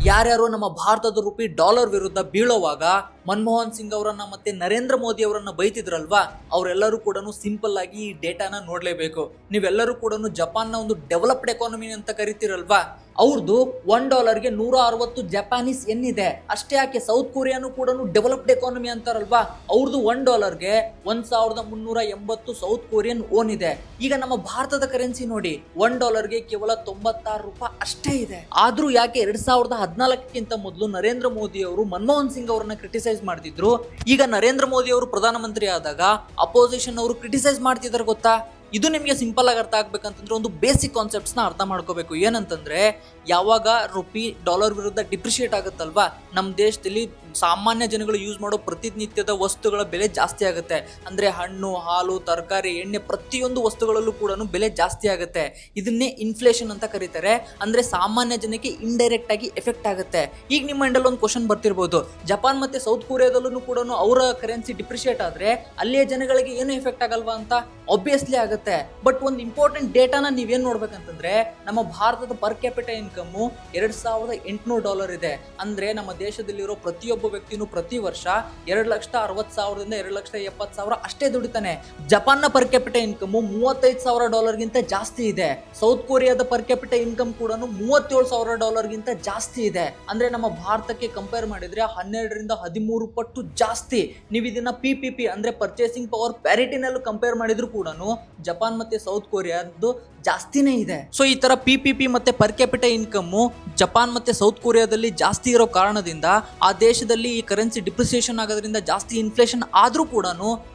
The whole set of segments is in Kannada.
ಯಾರ್ಯಾರು ನಮ್ಮ ಭಾರತದ ರೂಪಿ ಡಾಲರ್ ವಿರುದ್ಧ ಬೀಳೋವಾಗ ಮನಮೋಹನ್ ಸಿಂಗ್ ಅವರನ್ನ ಮತ್ತೆ ನರೇಂದ್ರ ಮೋದಿ ಅವರನ್ನ ಬೈತಿದ್ರಲ್ವಾ, ಅವರೆಲ್ಲರೂ ಕೂಡ ಸಿಂಪಲ್ ಆಗಿ ಈ ಡೇಟಾನ ನೋಡ್ಲೇಬೇಕು. ನೀವೆಲ್ಲರೂ ಕೂಡ ಜಪಾನ್ನ ಒಂದು ಡೆವಲಪ್ಡ್ ಎಕಾನಮಿ ಅಂತ ಕರಿತೀರಲ್ವಾ, ಅವ್ರದ್ದು $1ಗೆ 160 ಜಪಾನೀಸ್ ಯೆನ್ ಇದೆ. ಅಷ್ಟೇ ಯಾಕೆ, ಸೌತ್ ಕೊರಿಯಾನು ಕೂಡ ಡೆವಲಪ್ಡ್ ಎಕಾನಮಿ ಅಂತಾರಲ್ವಾ, ಅವ್ರದ್ದು $1ಗೆ 1380 ಸೌತ್ ಕೊರಿಯನ್ ಓನ್ ಇದೆ. ಈಗ ನಮ್ಮ ಭಾರತದ ಕರೆನ್ಸಿ ನೋಡಿ, $1ಗೆ ಕೇವಲ 96 ರೂಪಾಯಿ ಅಷ್ಟೇ ಇದೆ. ಆದ್ರೂ ಯಾಕೆ 2014ಕ್ಕಿಂತ ಮೊದಲು ನರೇಂದ್ರ ಮೋದಿ ಅವರು ಮನಮೋಹನ್ ಸಿಂಗ್ ಅವರನ್ನ ಕ್ರಿಟಿಸೈಸ್ ಮಾಡ್ತಿದ್ರು, ಈಗ ನರೇಂದ್ರ ಮೋದಿ ಅವರು ಪ್ರಧಾನಮಂತ್ರಿ ಆದಾಗ ಅಪೋಸಿಷನ್ ಅವರು ಕ್ರಿಟಿಸೈಸ್ ಮಾಡ್ತಿದ್ದಾರೆ ಗೊತ್ತಾ? ಇದು ನಿಮಗೆ ಸಿಂಪಲ್ ಆಗಿ ಅರ್ಥ ಆಗ್ಬೇಕಂತಂದ್ರೆ ಒಂದು ಬೇಸಿಕ್ ಕಾನ್ಸೆಪ್ಟ್ಸ್ ನ ಅರ್ಥ ಮಾಡ್ಕೋಬೇಕು. ಏನಂತಂದ್ರೆ, ಯಾವಾಗ ರುಪಿ ಡಾಲರ್ ವಿರುದ್ಧ ಡಿಪ್ರಿಷಿಯೇಟ್ ಆಗುತ್ತಲ್ವಾ, ನಮ್ಮ ದೇಶದಲ್ಲಿ ಸಾಮಾನ್ಯ ಜನಗಳು ಯೂಸ್ ಮಾಡೋ ಪ್ರತಿನಿತ್ಯದ ವಸ್ತುಗಳ ಬೆಲೆ ಜಾಸ್ತಿ ಆಗುತ್ತೆ. ಅಂದ್ರೆ ಹಣ್ಣು, ಹಾಲು, ತರಕಾರಿ, ಎಣ್ಣೆ, ಪ್ರತಿಯೊಂದು ವಸ್ತುಗಳಲ್ಲೂ ಕೂಡ ಬೆಲೆ ಜಾಸ್ತಿ ಆಗುತ್ತೆ. ಇದನ್ನೇ ಇನ್ಫ್ಲೇಷನ್ ಅಂತ ಕರೀತಾರೆ. ಅಂದ್ರೆ ಸಾಮಾನ್ಯ ಜನಕ್ಕೆ ಇಂಡೈರೆಕ್ಟ್ ಆಗಿ ಎಫೆಕ್ಟ್ ಆಗುತ್ತೆ. ಈಗ ನಿಮ್ಮ ಮೈಂಡಲ್ಲಿ ಒಂದು ಕ್ವಶನ್ ಬರ್ತಿರ್ಬೋದು, ಜಪಾನ್ ಮತ್ತೆ ಸೌತ್ ಕೊರಿಯಾದಲ್ಲೂ ಕೂಡ ಅವರ ಕರೆನ್ಸಿ ಡಿಪ್ರಿಷಿಯೇಟ್ ಆದ್ರೆ ಅಲ್ಲಿಯ ಜನಗಳಿಗೆ ಏನು ಎಫೆಕ್ಟ್ ಆಗಲ್ವಾ ಅಂತ? ಆಬ್ವಿಯಸ್ಲಿ ಆಗುತ್ತೆ. ಬಟ್ ಒಂದು ಇಂಪಾರ್ಟೆಂಟ್ ಡೇಟಾನ ನೀವೇನ್ ನೋಡ್ಬೇಕಂತಂದ್ರೆ, ನಮ್ಮ ಭಾರತದ ಪರ್ ಕ್ಯಾಪಿಟಲ್ ಇನ್ಕಮ್ $2,800 ಇದೆ. ಅಂದ್ರೆ ನಮ್ಮ ದೇಶದಲ್ಲಿರೋ ಪ್ರತಿಯೊಬ್ಬ ವ್ಯಕ್ತಿನೂ ಪ್ರತಿ ವರ್ಷ 2,60,000ದಿಂದ 2,70,000 ಅಷ್ಟೇ ದುಡಿತಾನೆ. ಜಪಾನ್ನ ಪರ್ ಕ್ಯಾಪಿಟಲ್ ಇನ್ಕಮ್ $35,000ಗಿಂತ ಜಾಸ್ತಿ ಇದೆ. ಸೌತ್ ಕೊರಿಯಾದ ಪರ್ ಕ್ಯಾಪಿಟಲ್ ಇನ್ಕಮ್ ಕೂಡ $37,000ಗಿಂತ ಜಾಸ್ತಿ ಇದೆ. ಅಂದ್ರೆ ನಮ್ಮ ಭಾರತಕ್ಕೆ ಕಂಪೇರ್ ಮಾಡಿದ್ರೆ 12ರಿಂದ 13 ಪಟ್ಟು ಜಾಸ್ತಿ. ನೀವು ಇದನ್ನ PPP ಅಂದ್ರೆ ಪರ್ಚೇಸಿಂಗ್ ಪವರ್ ಪ್ಯಾರಿಟಿನಲ್ಲೂ ಕಂಪೇರ್ ಮಾಡಿದ್ರು ಕೂಡ ಜಪಾನ್ ಮತ್ತೆ ಸೌತ್ ಕೊರಿಯಾದ್ದು ಜಾಸ್ತಿನೇ ಇದೆ. ಸೊ ಈ ತರ PPP ಮತ್ತೆ ಪರ್ ಕ್ಯಾಪಿಟಲ್ ಇನ್ಕಮ್ ಜಪಾನ್ ಮತ್ತೆ ಸೌತ್ ಕೊರಿಯಾದಲ್ಲಿ ಜಾಸ್ತಿ ಇರೋ ಕಾರಣದಿಂದ ಆ ದೇಶದಲ್ಲಿ ಈ ಕರೆನ್ಸಿ ಡಿಪ್ರಿಸಿಯೇಷನ್ ಆಗೋದ್ರಿಂದ ಜಾಸ್ತಿ ಇನ್ಫ್ಲೇಷನ್ ಆದ್ರೂ ಕೂಡ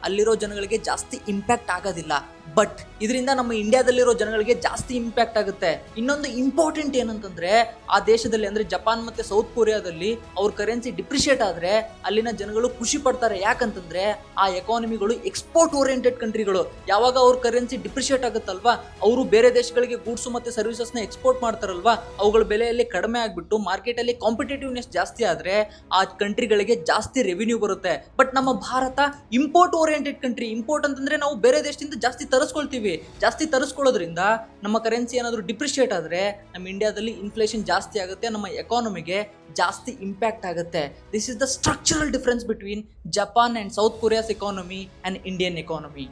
ಅಲ್ಲಿರೋ ಜನಗಳಿಗೆ ಜಾಸ್ತಿ ಇಂಪ್ಯಾಕ್ಟ್ ಆಗೋದಿಲ್ಲ. ಬಟ್ ಇದರಿಂದ ನಮ್ಮ ಇಂಡಿಯಾದಲ್ಲಿರೋ ಜನಗಳಿಗೆ ಜಾಸ್ತಿ ಇಂಪ್ಯಾಕ್ಟ್ ಆಗುತ್ತೆ. ಇನ್ನೊಂದು ಇಂಪಾರ್ಟೆಂಟ್ ಏನಂತಂದ್ರೆ, ಆ ದೇಶದಲ್ಲಿ ಅಂದ್ರೆ ಜಪಾನ್ ಮತ್ತೆ ಸೌತ್ ಕೊರಿಯಾದಲ್ಲಿ ಅವ್ರ ಕರೆನ್ಸಿ ಡಿಪ್ರಿಷಿಯೇಟ್ ಆದ್ರೆ ಅಲ್ಲಿನ ಜನಗಳು ಖುಷಿ ಪಡ್ತಾರೆ. ಯಾಕಂತಂದ್ರೆ ಆ ಎಕಾನಮಿಗಳು ಎಕ್ಸ್ಪೋರ್ಟ್ ಓರಿಯೆಂಟೆಡ್ ಕಂಟ್ರಿಗಳು. ಯಾವಾಗ ಅವ್ರ ಕರೆನ್ಸಿ ಡಿಪ್ರಿಷಿಯೇಟ್ ಆಗುತ್ತಲ್ವಾ, ಅವರು ಬೇರೆ ದೇಶಗಳಿಗೆ ಗೂಡ್ಸ್ ಮತ್ತೆ ಸರ್ವಿಸಸ್ ನ ಎಕ್ಸ್ಪೋರ್ಟ್ ಮಾಡ್ತಾರಲ್ವಾ, ಅವುಗಳ ಬೆಲೆಯಲ್ಲಿ ಕಡಿಮೆ ಆಗ್ಬಿಟ್ಟು ಮಾರ್ಕೆಟ್ ಅಲ್ಲಿ ಕಾಂಪಿಟೇಟಿವ್ನೆಸ್ ಜಾಸ್ತಿ ಆದ್ರೆ ಆ ಕಂಟ್ರಿಗಳಿಗೆ ಜಾಸ್ತಿ ರೆವಿನ್ಯೂ ಬರುತ್ತೆ. ಬಟ್ ನಮ್ಮ Bharat import oriented country. Import ಅಂತಂದ್ರೆ ನಾವು ಬೇರೆ ದೇಶದಿಂದ ಜಾಸ್ತಿ ತರಿಸ್ಕೊಳ್ತೀವಿ. ಜಾಸ್ತಿ ತರಿಸ್ಕೊಳ್ಳೋದ್ರಿಂದ ನಮ್ಮ ಕರೆನ್ಸಿ ಏನಾದರೂ ಡಿಪ್ರಿಷಿಯೇಟ್ ಆದ್ರೆ ನಮ್ಮ ಇಂಡಿಯಾದಲ್ಲಿ ಇನ್ಫ್ಲೇಷನ್ ಜಾಸ್ತಿ ಆಗುತ್ತೆ, ನಮ್ಮ ಎಕಾನಮಿಗೆ ಜಾಸ್ತಿ ಇಂಪ್ಯಾಕ್ಟ್ ಆಗುತ್ತೆ. This is the structural difference between Japan and South Korea's economy and Indian economy.